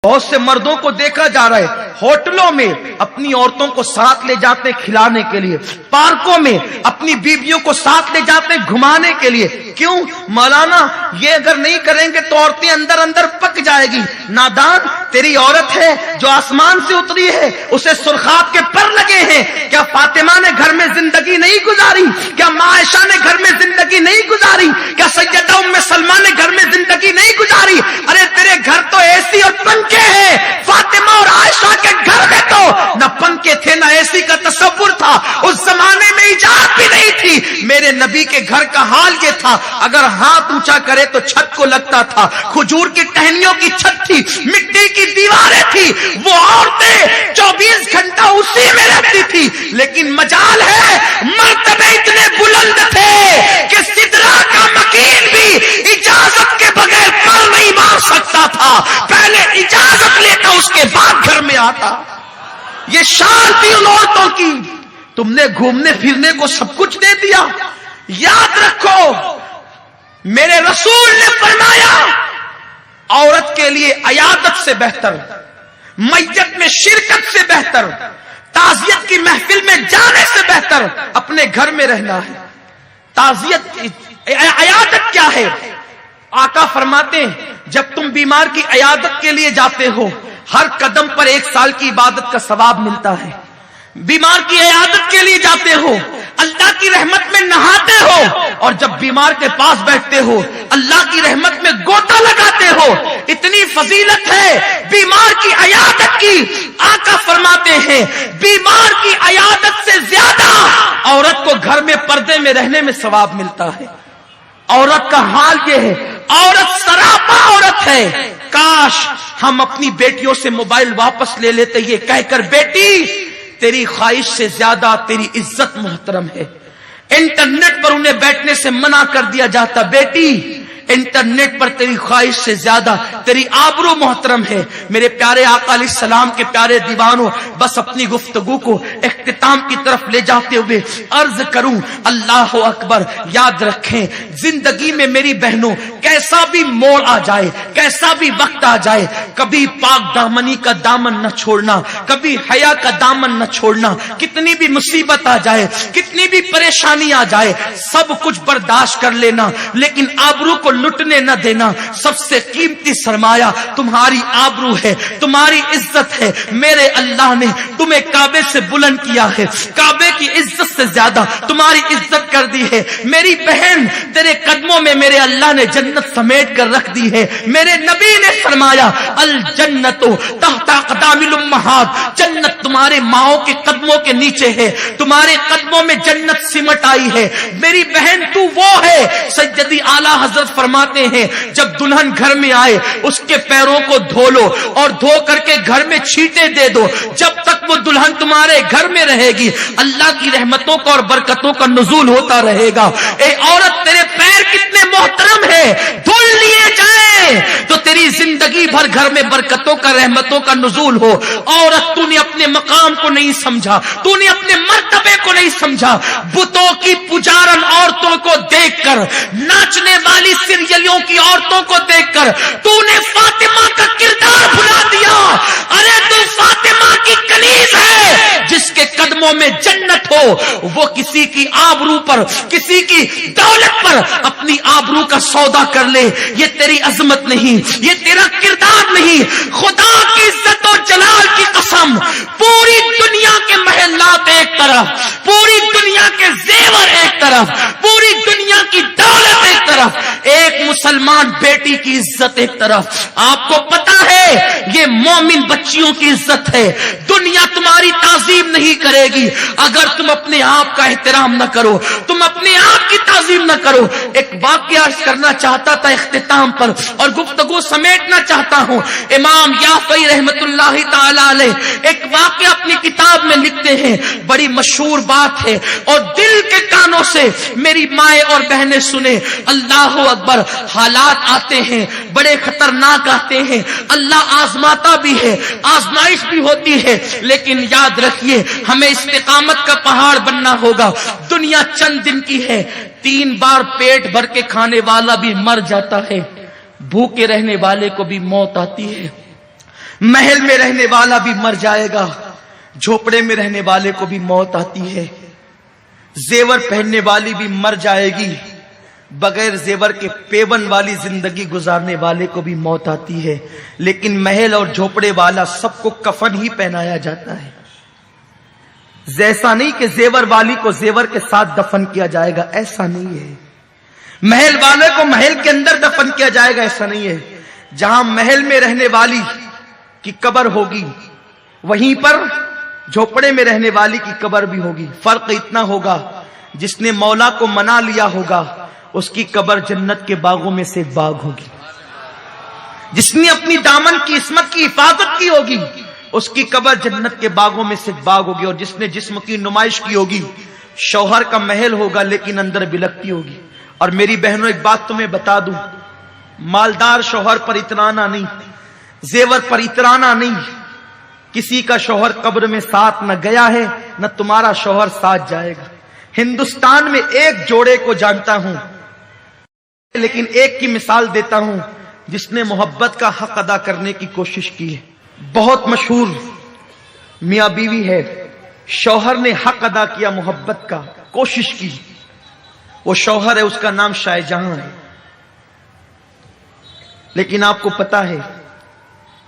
بہت سے مردوں کو دیکھا جا رہا ہے ہوٹلوں میں اپنی عورتوں کو ساتھ لے جاتے کھلانے کے لیے، پارکوں میں اپنی بیویوں کو ساتھ لے جاتے گھمانے کے لیے. کیوں مولانا؟ یہ اگر نہیں کریں گے تو عورتیں اندر اندر پک جائے گی. نادان، تیری عورت ہے جو آسمان سے اتری ہے، اسے سرخاب کے پر لگے ہیں. کیا فاطمہ نے گھر میں زندگی نہیں گزاری؟ کیا ماں عائشہ نے گھر میں زندگی نہیں گزاری؟ کیا سیدہ ام سلمہ نے گھر میں زندگی نہیں گزاری؟ ارے تیرے گھر تو اے سی اور پنکھے ہیں. فاطمہ اور عائشہ کے گھر میں تو نہ پنکھے تھے نہ اے سی کا تصور تھا. اس زمانے میں ایجاد بھی نہیں تھی. میرے نبی کے گھر کا حال یہ تھا، اگر ہاتھ اونچا کرے تو چھت کو لگتا تھا. کھجور کی ٹہنیوں کی چھت تھی، مٹی کی دیواریں تھی. وہ عورتیں 24 گھنٹہ اسی میں رہتی تھی. لیکن مجال ہے، مرتبے اتنے بلند تھے کہ سدرا کا مکین بھی اجازت کے بغیر پر نہیں مار سکتا تھا. پہلے اجازت لیتا، اس کے بعد گھر میں آتا. یہ شان تھی ان عورتوں کی. تم نے گھومنے پھرنے کو سب کچھ دے دیا. یاد رکھو، میرے رسول نے فرمایا عورت کے لیے عیادت سے بہتر، میت میں شرکت سے بہتر، تعزیت کی محفل میں جانے سے بہتر اپنے گھر میں رہنا ہے. تعزیت عیادت کیا ہے؟ آقا فرماتے ہیں جب تم بیمار کی عیادت کے لیے جاتے ہو، ہر قدم پر 1 سال کی عبادت کا ثواب ملتا ہے. بیمار کی عیادت کے لیے جاتے ہو، اللہ کی رحمت میں نہاتے ہو، اور جب بیمار کے پاس بیٹھتے ہو اللہ کی رحمت میں گوتا لگاتے ہو. اتنی فضیلت ہے بیمار کی عیادت کی. آقا فرماتے ہیں بیمار کی عیادت سے زیادہ عورت کو گھر میں پردے میں رہنے میں ثواب ملتا ہے. عورت کا حال یہ ہے، عورت سراپا عورت ہے. کاش ہم اپنی بیٹیوں سے موبائل واپس لے لیتے یہ کہہ کر بیٹی تیری خواہش سے زیادہ تیری عزت محترم ہے. انٹرنیٹ پر انہیں بیٹھنے سے منع کر دیا جاتا، بیٹی انٹرنیٹ پر تیری خواہش سے زیادہ تیری آبرو محترم ہے. میرے پیارے آقا علیہ السلام کے پیارے دیوانوں، بس اپنی گفتگو کو اختتام کی طرف لے جاتے ہوئے عرض کروں، اللہ اکبر. یاد رکھیں زندگی میں میری بہنوں کیسا بھی موڑ آ جائے، کیسا بھی وقت آ جائے، کبھی پاک دامنی کا دامن نہ چھوڑنا، کبھی حیا کا دامن نہ چھوڑنا. کتنی بھی مصیبت آ جائے، کتنی بھی پریشانی آ جائے، سب کچھ برداشت کر لینا، لیکن آبرو کو لٹنے نہ دینا. سب سے قیمتی سرمایہ تمہاری آبرو ہے، تمہاری عزت ہے. میرے اللہ نے تمہیں کعبے سے بلند کیا ہے، کعبے کی عزت سے زیادہ تمہاری عزت کر دی ہے. میری بہن تیرے قدموں میں میرے اللہ نے جنت سمیٹ کر رکھ دی ہے. میرے نبی نے فرمایا الجنت تحت اقدام الامہات، جنت تمہارے ماؤں کے قدموں کے نیچے ہے، تمہارے قدموں میں جنت سمٹ آئی ہے. میری بہن تو وہ ہے. سیدی اعلی حضرت فرماتے ہیں جب دلہن گھر میں آئے اس کے پیروں کو دھو لو اور دھو کر کے گھر میں چھینٹے دے دو. جب تک وہ دلہن تمہارے گھر میں رہے گی اللہ کی رحمتوں کا اور برکتوں کا نزول ہوتا رہے گا. اے عورت تیرے پیر کتنے محترم ہیں، دھل لیے جائیں تو تیری زندگی بھر گھر میں برکتوں کا رحمتوں کا نزول ہو. عورت تو نے اپنے مقام کو نہیں سمجھا، تو نے اپنے مرتبے کو نہیں سمجھا. بتوں کی پجارن عورتوں کو دیکھ کر، ناچنے والی سیریلوں کی عورتوں کو دیکھ کر تو نے فاطمہ کا کردار بھلا دیا. ارے تو فاطمہ کی کنیز ہے جس کے قدموں میں جنت ہو. وہ کسی کی آبرو پر، کسی کی دولت پر اپنی آبرو کا سودا کر لے. یہ تیری عظمت نہیں، یہ تیرا کردار نہیں. خدا کی عزت و جلال کی قسم، پوری دنیا کے محلات ایک طرف، پوری دنیا کے زیور ایک طرف، پوری دنیا کی دولت ایک طرف، ایک مسلمان بیٹی کی عزت ایک طرف. آپ کو پتا ہے یہ مومن بچیوں کی عزت ہے. دنیا تمہاری تعظیم نہیں کرے گی اگر تم اپنے آپ کا احترام نہ کرو، تم اپنے آپ کی تعظیم نہ کرو. ایک واقعہ کرنا چاہتا تھا اختتام پر اور گفتگو سمیٹنا چاہتا ہوں. امام یافعی رحمت اللہ تعالی علیہ ایک واقعہ اپنی کتاب میں لکھتے ہیں، بڑی مشہور بات ہے اور دل کے کانوں سے میری مائیں اور بہنیں سنیں. اللہ اکبر. حالات آتے ہیں بڑے خطرناک آتے ہیں، اللہ آزماتا بھی ہے، آزمائش بھی ہوتی ہے، لیکن یاد رکھیے ہمیں استقامت کا پہاڑ بننا ہوگا. دنیا چند دن کی ہے، 3 بار پیٹ بھر کے کھانے والا بھی مر جاتا ہے، بھوکے رہنے والے کو بھی موت آتی ہے. محل میں رہنے والا بھی مر جائے گا، جھوپڑے میں رہنے والے کو بھی موت آتی ہے، زیور پہننے والی بھی مر جائے گی، بغیر زیور کے پیون والی زندگی گزارنے والے کو بھی موت آتی ہے، لیکن محل اور جھوپڑے والا سب کو کفن ہی پہنایا جاتا ہے۔ ایسا نہیں کہ زیور والی کو زیور کے ساتھ دفن کیا جائے گا، ایسا نہیں ہے۔ محل والے کو محل کے اندر دفن کیا جائے گا، ایسا نہیں ہے۔ جہاں محل میں رہنے والی کی قبر ہوگی وہیں پر جھوپڑے میں رہنے والی کی قبر بھی ہوگی۔ فرق اتنا ہوگا، جس نے مولا کو منا لیا ہوگا اس کی قبر جنت کے باغوں میں سے ایک باغ ہوگی، جس نے اپنی دامن کی عصمت کی حفاظت کی ہوگی اس کی قبر جنت کے باغوں میں سے ایک باغ ہوگی، اور جس نے جسم کی نمائش کی ہوگی شوہر کا محل ہوگا لیکن اندر بلکتی ہوگی۔ اور میری بہنوں ایک بات تمہیں بتا دوں، مالدار شوہر پر اترانا نہیں، زیور پر اترانا نہیں۔ کسی کا شوہر قبر میں ساتھ نہ گیا ہے نہ تمہارا شوہر ساتھ جائے گا۔ ہندوستان میں ایک جوڑے کو جانتا ہوں، لیکن ایک کی مثال دیتا ہوں جس نے محبت کا حق ادا کرنے کی کوشش کی ہے۔ بہت مشہور میاں بیوی ہے، شوہر نے حق ادا کیا محبت کا، کوشش کی، وہ شوہر ہے، اس کا نام شاہ جہاں ہے۔ لیکن آپ کو پتا ہے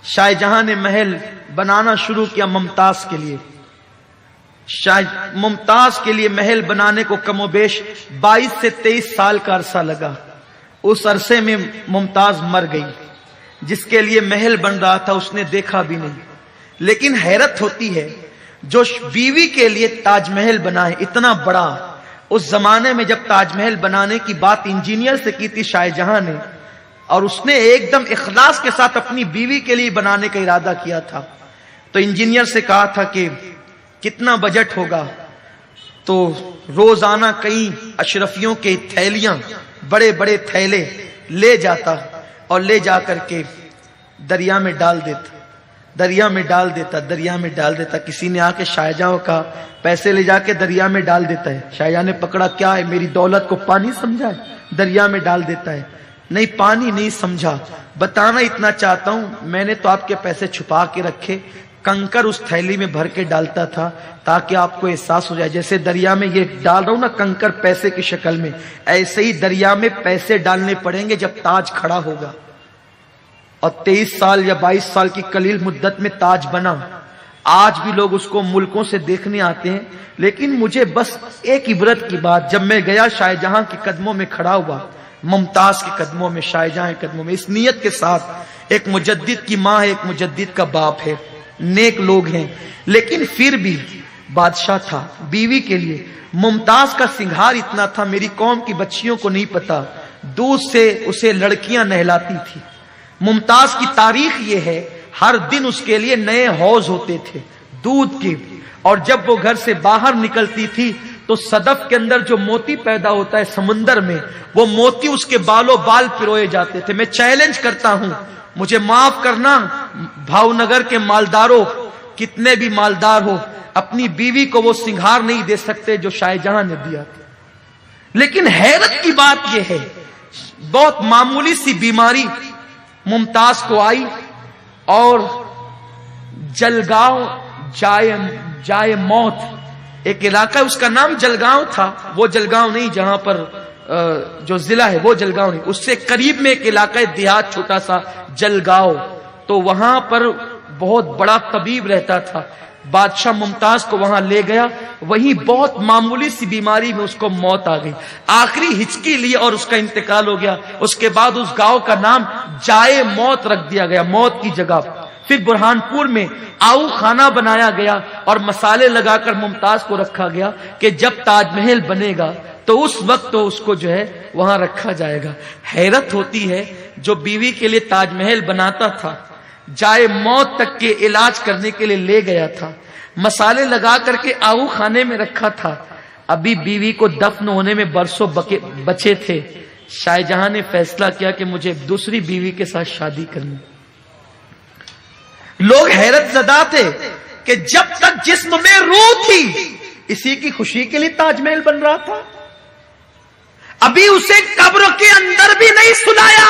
شاہ جہاں نے محل بنانا شروع کیا ممتاز کے لیے۔ ممتاز کے لیے محل بنانے کو کم و بیش 22 سے 23 سال کا عرصہ لگا۔ اس عرصے میں ممتاز مر گئی، جس کے لیے محل بن رہا تھا اس نے دیکھا بھی نہیں۔ لیکن حیرت ہوتی ہے، جو بیوی کے لیے تاج محل بنا ہے اتنا بڑا، اس زمانے میں جب تاج محل بنانے کی بات انجینئر سے کی تھی شاہ جہاں نے، اور اس نے ایک دم اخلاص کے ساتھ اپنی بیوی کے لیے بنانے کا ارادہ کیا تھا، تو انجینئر سے کہا تھا کہ کتنا بجٹ ہوگا، تو روزانہ کئی اشرفیوں کے تھیلیاں، بڑے بڑے تھیلے لے جاتا اور لے جا کر کے دریا میں ڈال دیتا، دریا میں ڈال دیتا، دریا میں ڈال دیتا۔ کسی نے آ کے شاہ جہاں کا پیسے لے جا کے دریا میں ڈال دیتا ہے، شاہ جہاں نے پکڑا، کیا ہے میری دولت کو پانی سمجھا ہے؟ دریا میں ڈال دیتا ہے۔ نہیں، پانی نہیں سمجھا، بتانا اتنا چاہتا ہوں میں نے تو آپ کے پیسے چھپا کے رکھے، کنکر اس تھیلی میں بھر کے ڈالتا تھا تاکہ آپ کو احساس ہو جائے جیسے دریا میں یہ ڈال رہا ہوں نا کنکر پیسے کی شکل میں، ایسے ہی دریا میں پیسے ڈالنے پڑیں گے جب تاج کھڑا ہوگا۔ اور 23 سال یا 22 سال کی قلیل مدت میں تاج بنا۔ آج بھی لوگ اس کو ملکوں سے دیکھنے آتے ہیں، لیکن مجھے بس ایک عبرت کی بات، جب میں گیا شاہ جہاں کے قدموں میں کھڑا ہوا، ممتاز کے قدموں میں، شاہ جہاں کے قدموں میں، اس نیت کے ساتھ ایک مجدد کی ماں ہے، ایک مجدد کا باپ ہے، نیک لوگ ہیں، لیکن پھر بھی بادشاہ تھا، بیوی کے لیے ممتاز کا سنگھار اتنا تھا، میری قوم کی بچیوں کو نہیں پتا، دودھ سے اسے لڑکیاں نہلاتی تھی۔ ممتاز کی تاریخ یہ ہے، ہر دن اس کے لیے نئے حوض ہوتے تھے دودھ کے، اور جب وہ گھر سے باہر نکلتی تھی تو صدف کے اندر جو موتی پیدا ہوتا ہے سمندر میں، وہ موتی اس کے بالوں بال پروئے جاتے تھے۔ میں چیلنج کرتا ہوں، مجھے معاف کرنا بھاؤ نگر کے مالداروں، کتنے بھی مالدار ہو، اپنی بیوی کو وہ سنگھار نہیں دے سکتے جو شاہ جہاں نے دیا تھا۔ لیکن حیرت کی بات یہ ہے، بہت معمولی سی بیماری ممتاز کو آئی، اور جلگاؤں جائے موت ایک علاقہ، اس کا نام جلگاؤں تھا، وہ جلگاؤں نہیں جہاں پر جو ضلع ہے وہ جلگاؤں نہیں، اس سے قریب میں ایک علاقہ دیہات چھوٹا سا جلگاؤں، تو وہاں پر بہت بڑا طبیب رہتا تھا، بادشاہ ممتاز کو وہاں لے گیا، وہیں بہت معمولی سی بیماری میں اس کو موت آ گئی، آخری ہچکی لی اور اس کا انتقال ہو گیا۔ اس کے بعد اس گاؤں کا نام جائے موت رکھ دیا گیا، موت کی جگہ۔ پھر برہان پور میں آؤ خانہ بنایا گیا اور مسالے لگا کر ممتاز کو رکھا گیا کہ جب تاج محل بنے گا تو اس وقت تو اس کو جو ہے وہاں رکھا جائے گا۔ حیرت ہوتی ہے، جو بیوی کے لیے تاج محل بناتا تھا، جائے موت تک کے علاج کرنے کے لیے لے گیا تھا، مسالے لگا کر کے آؤ خانے میں رکھا تھا، ابھی بیوی کو دفن ہونے میں برسوں بچے تھے، شاہ جہاں نے فیصلہ کیا کہ مجھے دوسری بیوی کے ساتھ شادی کرنی۔ لوگ حیرت زدہ تھے کہ جب تک جسم میں روح تھی اسی کی خوشی کے لیے تاج محل بن رہا تھا، ابھی اسے قبر کے اندر بھی نہیں سلایا،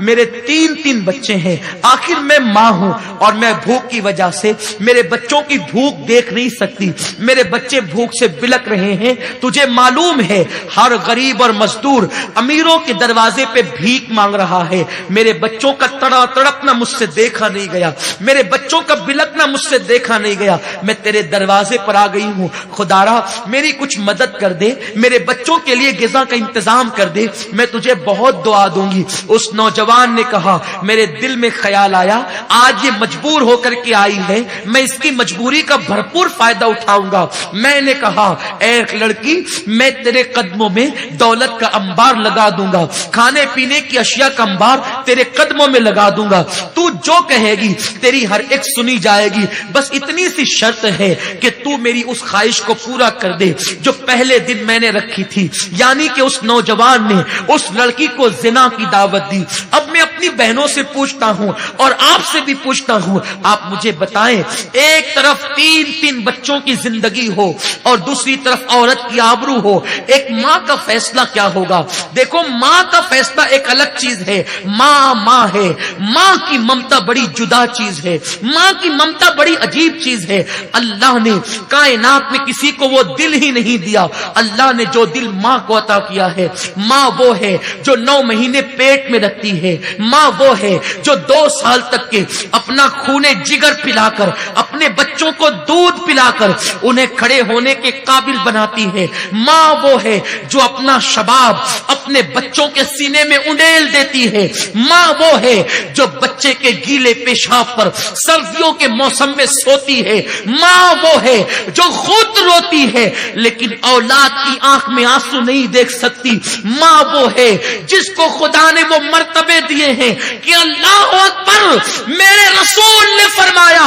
میرے تین بچے ہیں، آخر میں ماں ہوں اور میں بھوک کی وجہ سے میرے بچوں کی بھوک دیکھ نہیں سکتی، میرے بچے بھوک سے بلک رہے ہیں۔ تجھے معلوم ہے ہر غریب اور مزدور امیروں کے دروازے پہ بھیک مانگ رہا ہے، میرے بچوں کا تڑپنا مجھ سے دیکھا نہیں گیا، میرے بچوں کا بلکنا مجھ سے دیکھا نہیں گیا، میں تیرے دروازے پر آ گئی ہوں، خدارا میری کچھ مدد کر دے، میرے بچوں کے لیے غذا کا انتظام کر دے، میں تجھے بہت دعا دوں گی۔ اس نوجوان نے کہا میرے دل میں خیال آیا آج یہ مجبور ہو کر کے آئی ہے، میں اس کی مجبوری کا بھرپور فائدہ اٹھاؤں گا۔ میں نے کہا اے لڑکی میں تیرے قدموں میں دولت کا انبار لگا دوں گا، کھانے پینے کی اشیاء کا انبار تیرے قدموں میں لگا دوں گا، تو جو کہے گی تیری ہر ایک سنی جائے گی، بس اتنی سی شرط ہے کہ تو میری اس خواہش کو پورا کر دے جو پہلے دن میں نے رکھی تھی، یعنی کہ اس نوجوان نے اس لڑکی کو زنا کی دعوت دی۔ اب میں اپنی بہنوں سے پوچھتا ہوں اور آپ سے بھی پوچھتا ہوں، آپ مجھے بتائیں ایک طرف تین بچوں کی زندگی ہو اور دوسری طرف عورت کی آبرو ہو، ایک ماں کا فیصلہ کیا ہوگا؟ دیکھو ماں کا فیصلہ ایک الگ چیز ہے، ماں ہے، ماں کی ممتا بڑی جدا چیز ہے، ماں کی ممتا بڑی عجیب چیز ہے۔ اللہ نے کائنات میں کسی کو وہ دل ہی نہیں دیا، اللہ نے جو دل ماں کو عطا کیا ہے، ماں وہ ہے جو 9 مہینے پیٹ میں رکھتی ہے، ماں وہ ہے جو 2 سال تک کے اپنا خون جگر پلا کر اپنے بچوں کو دودھ پلا کر انہیں کھڑے ہونے کے قابل بناتی ہے، ماں وہ ہے جو اپنا شباب اپنے بچوں کے سینے میں انڈیل دیتی ہے، ماں وہ ہے جو بچے کے گیلے پیشاب پر سردیوں کے موسم میں سوتی ہے، ماں وہ ہے جو خود روتی ہے لیکن اولاد کی آنکھ میں آنسو نہیں دیکھ سکتی، ماں وہ ہے جس کو خدا نے وہ مرتبے دیے ہیں کہ اللہ اکبر، میرے رسول نے فرمایا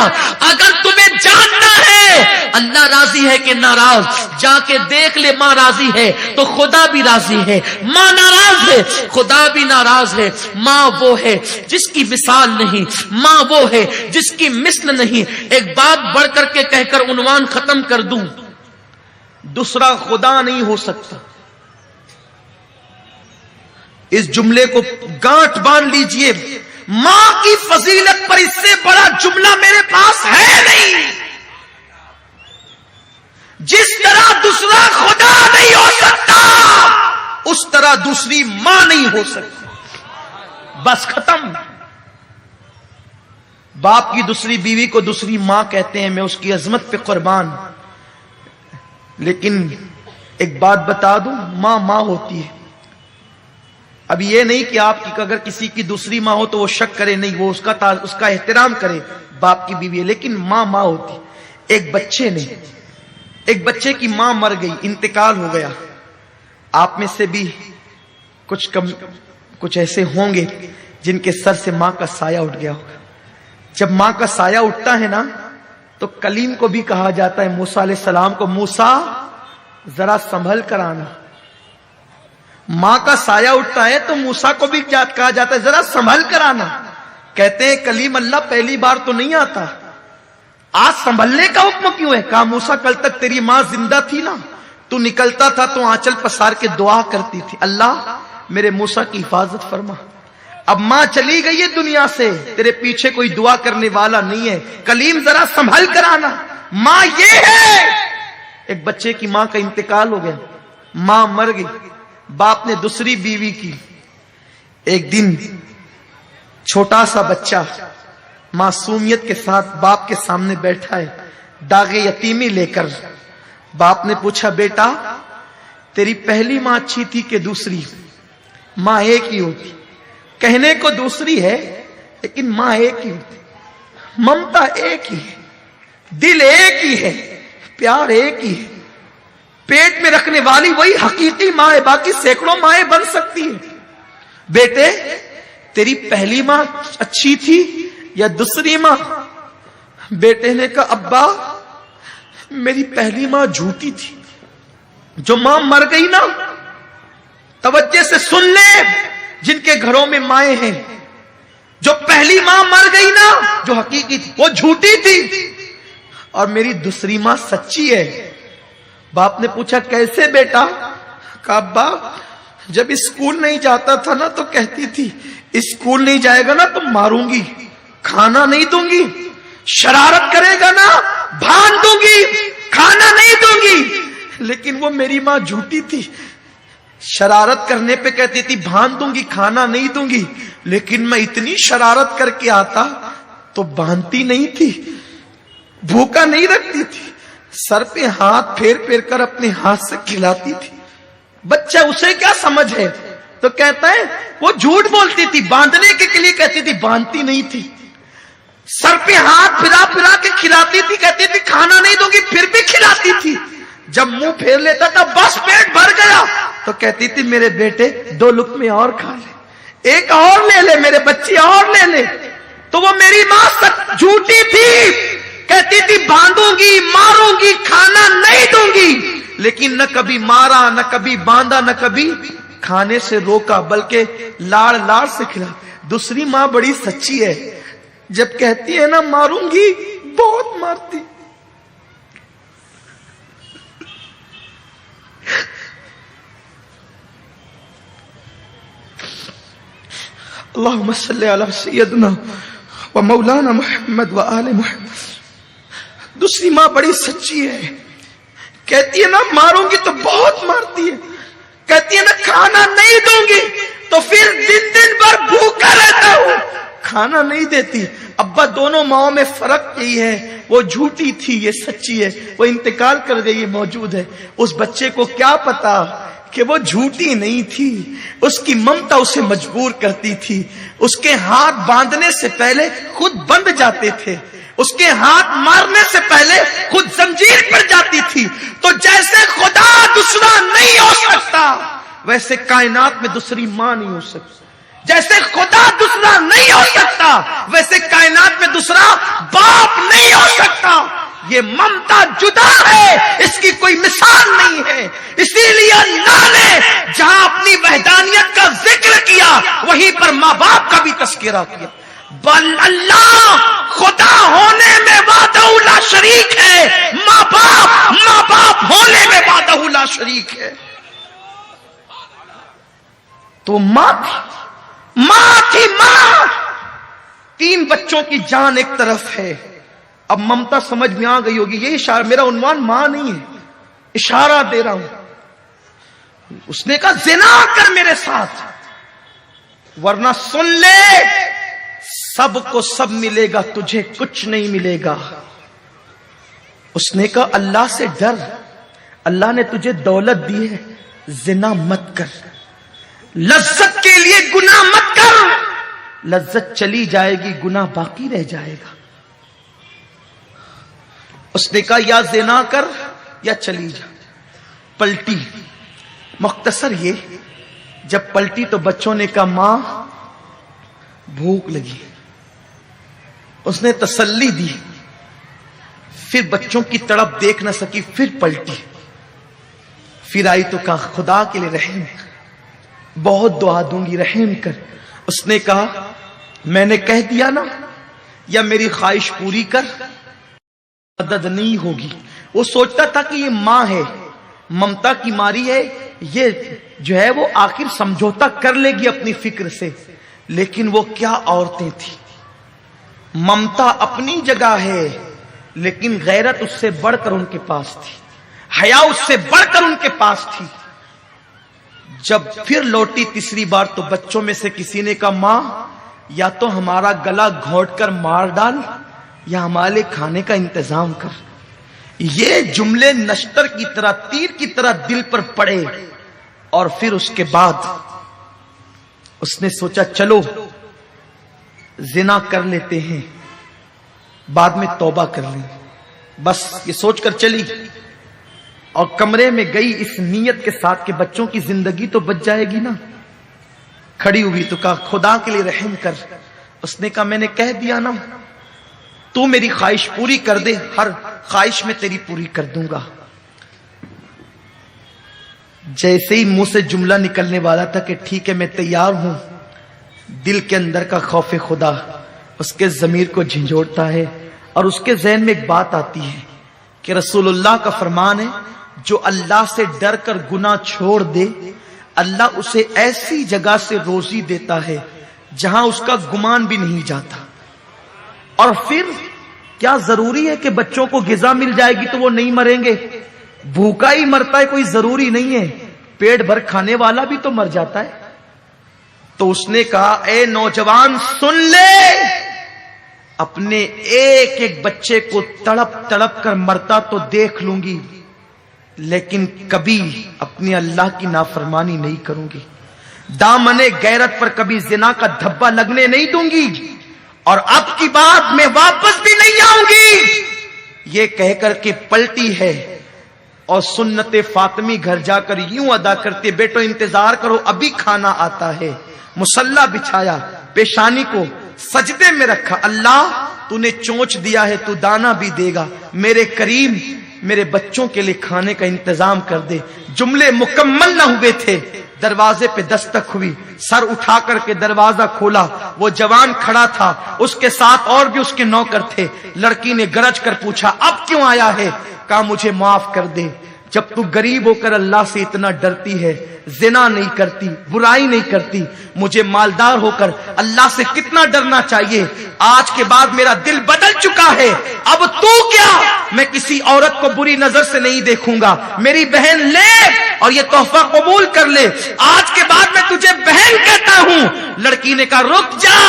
اگر تمہیں جاننا ہے اللہ راضی ہے کہ ناراض، جا کے دیکھ لے ماں راضی ہے تو خدا بھی راضی ہے، ماں ناراض ہے خدا بھی ناراض ہے، ماں وہ ہے جس کی مثال نہیں، ماں وہ ہے جس کی مثل نہیں۔ ایک بات بڑھ کر کے کہہ کر عنوان ختم کر دوں، دوسرا خدا نہیں ہو سکتا۔ اس جملے کو گانٹھ باندھ لیجئے، ماں کی فضیلت پر اس سے بڑا جملہ میرے پاس ہے نہیں۔ جس طرح دوسرا خدا نہیں ہو سکتا اس طرح دوسری ماں نہیں ہو سکتی، بس ختم۔ باپ کی دوسری بیوی کو دوسری ماں کہتے ہیں، میں اس کی عظمت پہ قربان، لیکن ایک بات بتا دوں، ماں ہوتی ہے۔ اب یہ نہیں کہ آپ کی اگر کسی کی دوسری ماں ہو تو وہ شک کرے، نہیں، وہ اس کا احترام کرے، باپ کی بیوی ہے، لیکن ماں ہوتی۔ ایک بچے کی ماں مر گئی، انتقال ہو گیا۔ آپ میں سے بھی کچھ ایسے ہوں گے جن کے سر سے ماں کا سایہ اٹھ گیا ہوگا۔ جب ماں کا سایہ اٹھتا ہے نا تو کلیم کو بھی کہا جاتا ہے، موسیٰ علیہ السلام کو، موسیٰ ذرا سنبھل کر آنا۔ ماں کا سایہ اٹھتا ہے تو موسیٰ کو بھی کہا جاتا ہے ذرا سنبھل کر آنا۔ کہتے ہیں کلیم اللہ پہلی بار تو نہیں آتا، آج سنبھلنے کا حکم کیوں ہے؟ کہا موسیٰ کل تک تیری ماں زندہ تھی نا، تو نکلتا تھا تو آنچل پسار کے دعا کرتی تھی، اللہ میرے موسیٰ کی حفاظت فرما۔ اب ماں چلی گئی ہے دنیا سے، تیرے پیچھے کوئی دعا کرنے والا نہیں ہے، کلیم ذرا سنبھل کر آنا۔ ماں یہ ہے۔ ایک بچے کی ماں کا انتقال ہو گیا، ماں مر گئی، باپ نے دوسری بیوی کی۔ ایک دن چھوٹا سا بچہ معصومیت کے ساتھ باپ کے سامنے بیٹھا ہے، داغ یتیمی لے کر۔ باپ نے پوچھا بیٹا تیری پہلی ماں اچھی تھی کہ دوسری؟ ماں ایک ہی ہوتی، کہنے کو دوسری ہے لیکن ماں ایک ہی ہوتی، ممتا ایک ہی ہے، دل ایک ہی ہے، پیار ایک ہی ہے، پیٹ میں رکھنے والی وہی حقیقی ماں ہے، باقی سینکڑوں مائیں بن سکتی ہیں۔ بیٹے تیری پہلی ماں اچھی تھی یا دوسری ماں؟ بیٹے نے کہا ابا میری پہلی ماں جھوٹی تھی، جو ماں مر گئی نا، توجہ سے سن لے جن کے گھروں میں مائیں ہیں، جو پہلی ماں مر گئی نا جو حقیقی تھی وہ جھوٹی تھی، اور میری دوسری ماں سچی ہے۔ باپ نے پوچھا کیسے بیٹا؟ کہا ابا جب اسکول نہیں جاتا تھا نا تو کہتی تھی اسکول نہیں جائے گا نا تو ماروں گی، کھانا نہیں دوں گی، شرارت کرے گا نا بھان دوں گی، کھانا نہیں دوں گی۔ لیکن وہ میری ماں جھوٹی تھی، شرارت کرنے پہ کہتی تھی بھان دوں گی، کھانا نہیں دوں گی، لیکن میں اتنی شرارت کر کے آتا تو باندھتی نہیں تھی، بھوکا نہیں رکھتی تھی، سر پہ ہاتھ پھیر پھیر کر اپنے ہاتھ سے کھلاتی تھی۔ بچہ اسے کیا سمجھ ہے؟ تو کہتا ہے وہ جھوٹ بولتی تھی، باندھنے کے لیے کہتی تھی، باندھتی نہیں تھی، سر پہ ہاتھ پھرا پھرا کے کھلاتی تھی، کہتی تھی کھانا نہیں دوں گی، پھر بھی کھلاتی تھی۔ جب منہ پھیر لیتا تھا بس پیٹ بھر گیا تو کہتی تھی میرے بیٹے 2 لقمے اور کھا لے، ایک اور لے لے، میرے بچے اور لے لے۔ تو وہ میری ماں سچ جھوٹی تھی، کہتی تھی باندھوں گی، ماروں گی، کھانا نہیں دوں گی، لیکن نہ کبھی مارا، نہ کبھی باندھا، نہ کبھی کھانے سے روکا، بلکہ لاڑ لاڑ سے کھلا۔ دوسری ماں بڑی سچی ہے، جب کہتی ہے نا ماروں گی بہت مارتی۔ اللہم صلی علی سیدنا و مولانا محمد و آل محمد۔ دوسری ماں بڑی سچی ہے، کہتی ہے نا ماروں گی تو بہت مارتی ہے، کہتی ہے نا کھانا نہیں دوں گی تو پھر دن دن بھر بھوکا رہتا ہوں، کھانا نہیں دیتی۔ ابا دونوں ماؤں میں فرق یہی ہے، وہ جھوٹی تھی، یہ سچی ہے، وہ انتقال کر گئی، یہ موجود ہے۔ اس بچے کو کیا پتا کہ وہ جھوٹی نہیں تھی، اس کی ممتا اسے مجبور کرتی تھی۔ اس کے ہاتھ باندھنے سے پہلے خود بندھ جاتے تھے، اس کے ہاتھ مارنے سے پہلے خود زنجیر پر جاتی تھی۔ تو جیسے خدا دوسرا نہیں ہو سکتا ویسے کائنات میں دوسری ماں نہیں ہو سکتی، جیسے خدا دوسرا نہیں ہو سکتا ویسے کائنات میں دوسرا باپ نہیں ہو سکتا۔ یہ ممتا جدا ہے، اس کی کوئی مثال نہیں ہے۔ اسی لیے اللہ نے جہاں اپنی وحدانیت کا ذکر کیا وہیں پر ماں باپ کا بھی تذکرہ کیا۔ بل اللہ خدا ہونے میں وحدہ لا شریک ہے، ماں باپ ہونے میں وحدہ لا شریک ہے۔ تو ماں تھی، ماں۔ 3 بچوں کی جان ایک طرف ہے۔ اب ممتا سمجھ میں آ گئی ہوگی، یہ اشارہ، میرا عنوان ماں نہیں ہے، اشارہ دے رہا ہوں۔ اس نے کہا زنا کر میرے ساتھ ورنہ سن لے سب کو سب ملے گا، تجھے کچھ نہیں ملے گا۔ اس نے کہا اللہ سے ڈر، اللہ نے تجھے دولت دی ہے، زنا مت کر، لذت کے لیے گناہ مت کر، لذت چلی جائے گی، گناہ باقی رہ جائے گا۔ اس نے کہا یا زنا کر یا چلی جا۔ پلٹی، مختصر یہ، جب پلٹی تو بچوں نے کہا ماں بھوک لگی، اس نے تسلی دی، پھر بچوں کی تڑپ دیکھ نہ سکی، پھر پلٹی، پھر آئی تو کہا خدا کے لیے رحم کر، بہت دعا دوں گی رحم کر۔ اس نے کہا میں نے کہہ دیا نا، یا میری خواہش پوری کر، مدد نہیں ہوگی۔ وہ سوچتا تھا کہ یہ ماں ہے، ممتا کی ماری ہے، یہ جو ہے وہ آخر سمجھوتا کر لے گی اپنی فکر سے، لیکن وہ کیا عورتیں تھیں۔ ممتا اپنی جگہ ہے، لیکن غیرت اس سے بڑھ کر ان کے پاس تھی، حیا اس سے بڑھ کر ان کے پاس تھی۔ جب پھر لوٹی تیسری بار تو بچوں میں سے کسی نے کہا ماں یا تو ہمارا گلا گھونٹ کر مار ڈال یا ہمارے کھانے کا انتظام کر۔ یہ جملے نشتر کی طرح، تیر کی طرح دل پر پڑے، اور پھر اس کے بعد اس نے سوچا چلو زنا کر لیتے ہیں، بعد میں توبہ کر لیں، بس یہ سوچ کر چلی اور کمرے میں گئی اس نیت کے ساتھ کہ بچوں کی زندگی تو بچ جائے گی نا۔ کھڑی ہوئی تو کہا خدا کے لیے رحم کر۔ اس نے کہا میں نے کہہ دیا نا، تو میری خواہش پوری کر دے، ہر خواہش میں تیری پوری کر دوں گا۔ جیسے ہی منہ سے جملہ نکلنے والا تھا کہ ٹھیک ہے میں تیار ہوں، دل کے اندر کا خوف خدا اس کے ضمیر کو جھنجھوڑتا ہے، اور اس کے ذہن میں ایک بات آتی ہے کہ رسول اللہ کا فرمان ہے جو اللہ سے ڈر کر گناہ چھوڑ دے اللہ اسے ایسی جگہ سے روزی دیتا ہے جہاں اس کا گمان بھی نہیں جاتا. اور پھر کیا ضروری ہے کہ بچوں کو غذا مل جائے گی تو وہ نہیں مریں گے؟ بھوکا ہی مرتا ہے، کوئی ضروری نہیں ہے. پیٹ بھر کھانے والا بھی تو مر جاتا ہے. تو اس نے کہا اے نوجوان سن لے، اپنے ایک ایک بچے کو تڑپ تڑپ کر مرتا تو دیکھ لوں گی، لیکن کبھی اپنے اللہ کی نافرمانی نہیں کروں گی. دامن غیرت پر کبھی زنا کا دھبا لگنے نہیں دوں گی، اور اب کی بات میں واپس بھی نہیں آؤں گی. یہ کہہ کر کے پلٹی ہے اور سنت فاطمی گھر جا کر یوں ادا کرتے، بیٹو انتظار کرو ابھی کھانا آتا ہے. مصلی بچھایا، پیشانی کو سجدے میں رکھا. اللہ تو نے چونچ دیا ہے، تو دانا بھی دے گا. میرے کریم میرے بچوں کے لیے کھانے کا انتظام کر دے. جملے مکمل نہ ہوئے تھے، دروازے پہ دستک ہوئی. سر اٹھا کر کے دروازہ کھولا. وہ جوان کھڑا تھا، اس کے ساتھ اور بھی اس کے نوکر تھے. لڑکی نے گرج کر پوچھا اب کیوں آیا ہے؟ کہا مجھے معاف کر دے. جب تو غریب ہو کر اللہ سے اتنا ڈرتی ہے، زنا نہیں کرتی، برائی نہیں کرتی، مجھے مالدار ہو کر اللہ سے کتنا ڈرنا چاہیے. آج کے بعد میرا دل بدل چکا ہے. اب تو کیا، میں کسی عورت کو بری نظر سے نہیں دیکھوں گا. میری بہن لے اور یہ تحفہ قبول کر لے. آج کے بعد میں تجھے بہن کہتا ہوں. لڑکی نے کہا رک جا.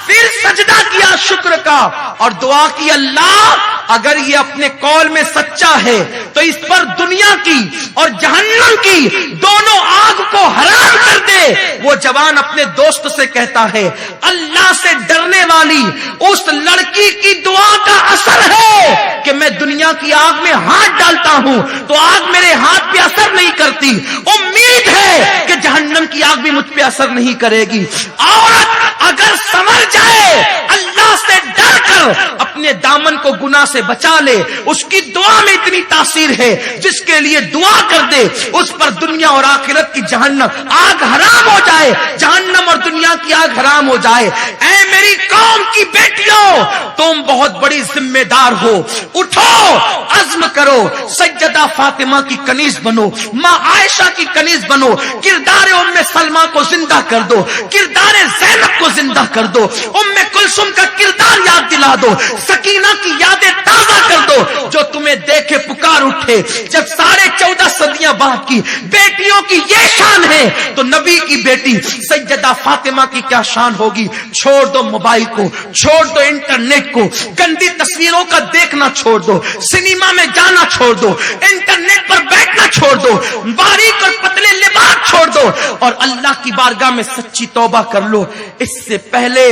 پھر سجدہ کیا شکر کا اور دعا کی اللہ اگر یہ اپنے قول میں سچا ہے تو اس پر دنیا کی اور جہنم کی دونوں آگ کو حرام کر دے. وہ جوان اپنے دوست سے کہتا ہے اللہ سے ڈرنے والی اس لڑکی کی دعا کا اثر ہے کہ میں دنیا کی آگ میں ہاتھ ڈالتا ہوں تو آگ میرے ہاتھ پہ اثر نہیں کرتی. امید ہے کہ جہنم کی آگ بھی مجھ پہ اثر نہیں کرے گی. عورت اگر سمجھ جائے اللہ سے ڈر کر اپنے دامن کو گناہ سے بچا لے، اس کی دعا میں اتنی تاثیر ہے. جس کے لیے دعا کر دے اس پر دنیا اور آخرت کی جہنم آگ حرام ہو جائے، جہنم اور دنیا کی آگ حرام ہو جائے. اے میری قوم کی بیٹیوں، تم بہت بڑی ذمہ دار ہو. اٹھو، عزم کرو، سیدہ فاطمہ کی کنیز بنو، ماں عائشہ کی کنیز بنو. کردار ام سلمہ کو زندہ کر دو، کردار زینب کو زندہ کر دو، ام کلثوم کا کردار یاد دلا دو، سکینہ کی یادیں تازہ کر دو. جو تمہیں دیکھے پکار اٹھے. جب 14.5 صدیاں بعد کی بیٹیوں کی یہ شان ہے تو نبی کی بیٹی سیدہ فاطمہ کی کیا شان ہوگی. چھوڑ دو موبائل کو، چھوڑ دو انٹرنیٹ کو، گندی تصویروں کا دیکھنا چھوڑ دو، سنیما میں جانا چھوڑ دو، انٹرنیٹ پر بیٹھنا چھوڑ دو، باریک اور پتلے لباس چھوڑ دو اور اللہ کی بارگاہ میں سچی توبہ کر لو. اس سے پہلے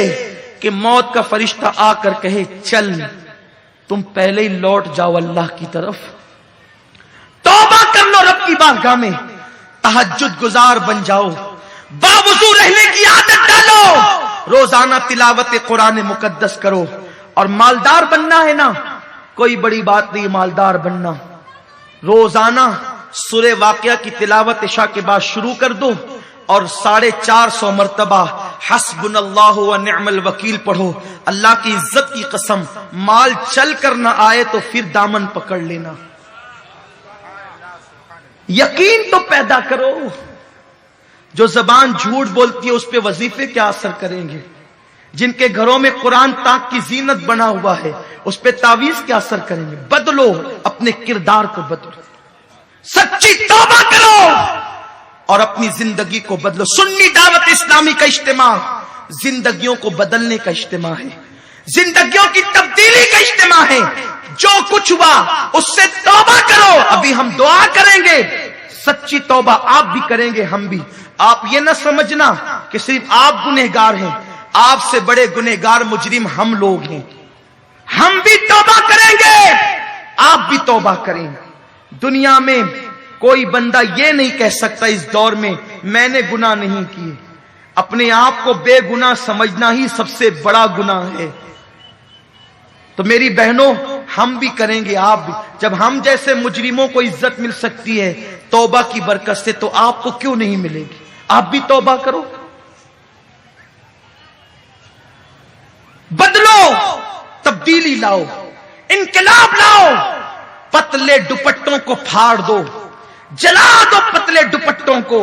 کہ موت کا فرشتہ آ کر کہے چل، تم پہلے ہی لوٹ جاؤ اللہ کی طرف. توبہ کر لو رب کی بارگاہ میں، تہجد گزار بن جاؤ، باوضو رہنے کی عادت ڈالو، روزانہ تلاوت قرآن مقدس کرو. اور مالدار بننا ہے نا، کوئی بڑی بات نہیں مالدار بننا. روزانہ سورہ واقعہ کی تلاوت عشاء کے بعد شروع کر دو اور 450 مرتبہ حسبنا اللہ و نعم الوکیل پڑھو. اللہ کی عزت کی قسم مال چل کر نہ آئے تو پھر دامن پکڑ لینا. یقین تو پیدا کرو. جو زبان جھوٹ بولتی ہے اس پہ وظیفے کیا اثر کریں گے؟ جن کے گھروں میں قرآن تاک کی زینت بنا ہوا ہے اس پہ تعویذ کیا اثر کریں گے؟ بدلو، اپنے کردار کو بدلو، سچی توبہ کرو اور اپنی زندگی کو بدلو. سنی دعوت اسلامی کا اجتماع زندگیوں کو بدلنے کا اجتماع ہے، زندگیوں کی تبدیلی کا اجتماع ہے. جو کچھ ہوا اس سے توبہ کرو. ابھی ہم دعا کریں گے، سچی توبہ آپ بھی کریں گے، ہم بھی. آپ یہ نہ سمجھنا کہ صرف آپ گنہگار ہیں، آپ سے بڑے گنہگار مجرم ہم لوگ ہیں. ہم بھی توبہ کریں گے، آپ بھی توبہ کریں. دنیا میں کوئی بندہ یہ نہیں کہہ سکتا اس دور میں نے گناہ نہیں کیے. اپنے آپ کو بے گناہ سمجھنا ہی سب سے بڑا گناہ ہے. تو میری بہنوں، ہم بھی کریں گے، آپ بھی. جب ہم جیسے مجرموں کو عزت مل سکتی ہے توبہ کی برکت سے تو آپ کو کیوں نہیں ملے گی؟ آپ بھی توبہ کرو، بدلو، تبدیلی لاؤ، انقلاب لاؤ. پتلے دوپٹوں کو پھاڑ دو، جلا دو پتلے دوپٹوں کو.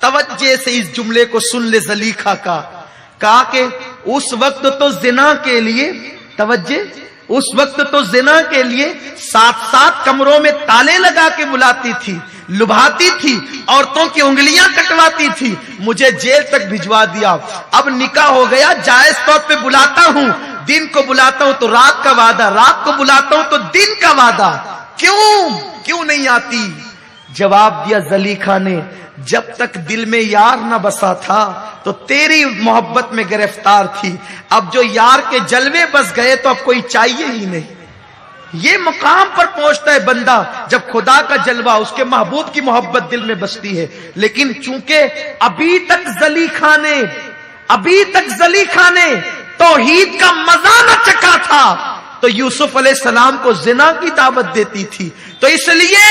توجہ سے اس جملے کو سن لے زلیخا کا. کہا کہ اس وقت تو زنا کے لیے، توجہ، اس وقت تو زنا کے لیے 7 کمروں میں تالے لگا کے بلاتی تھی، لبھاتی تھی، عورتوں کی انگلیاں کٹواتی تھی، مجھے جیل تک بھجوا دیا. اب نکاح ہو گیا، جائز طور پہ بلاتا ہوں، دن کو بلاتا ہوں تو رات کا وعدہ، رات کو بلاتا ہوں تو دن کا وعدہ، کیوں نہیں آتی؟ جواب دیا زلیخا نے، جب تک دل میں یار نہ بسا تھا تو تیری محبت میں گرفتار تھی، اب جو یار کے جلوے بس گئے تو اب کوئی چاہیے ہی نہیں. یہ مقام پر پہنچتا ہے بندہ جب خدا کا جلوہ، اس کے محبوب کی محبت دل میں بستی ہے. لیکن چونکہ ابھی تک زلیخا نے توحید کا مزہ نہ چکھا تھا تو یوسف علیہ السلام کو زنا کی دعوت دیتی تھی. تو اس لیے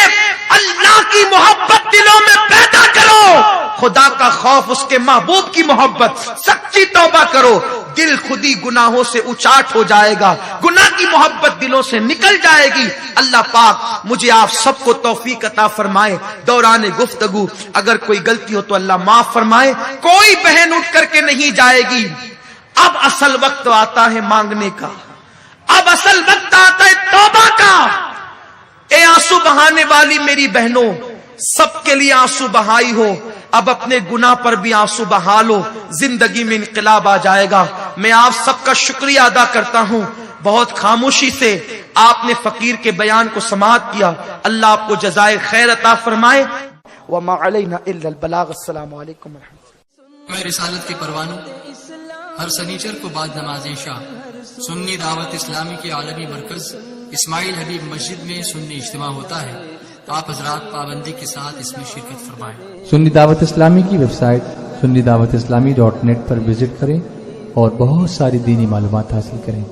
اللہ کی محبت دلوں میں پیدا کرو، خدا کا خوف، اس کے محبوب کی محبت، سچی توبہ کرو، دل خودی گناہوں سے اچاٹ ہو جائے گا، گناہ کی محبت دلوں سے نکل جائے گی. اللہ پاک مجھے آپ سب کو توفیق عطا فرمائے. دوران گفتگو اگر کوئی غلطی ہو تو اللہ معاف فرمائے. کوئی بہن اٹھ کر کے نہیں جائے گی. اب اصل وقت آتا ہے مانگنے کا، اب اصل وقت آتا ہے توبہ کا. اے آنسو بہانے والی میری بہنوں، سب کے لیے آنسو بہائی ہو، اب اپنے گناہ پر بھی آنسو بہا لو، زندگی میں انقلاب آ جائے گا. میں آپ سب کا شکریہ ادا کرتا ہوں، بہت خاموشی سے آپ نے فقیر کے بیان کو سماعت کیا. اللہ آپ کو جزائے خیر عطا فرمائے. وما علینا الا البلاغ. السلام علیکم ورحمۃ اللہ. میں رسالت کے پروانوں ہر سنیچر کو بعد نماز عشاء سنی دعوت اسلامی کے عالمی مرکز اسماعیل حبیب مسجد میں سنی اجتماع ہوتا ہے. آپ حضرات پابندی کے ساتھ اس میں شرکت فرمائیں. سنی دعوت اسلامی کی ویب سائٹ سنی دعوت اسلامی .net پر وزٹ کریں اور بہت ساری دینی معلومات حاصل کریں.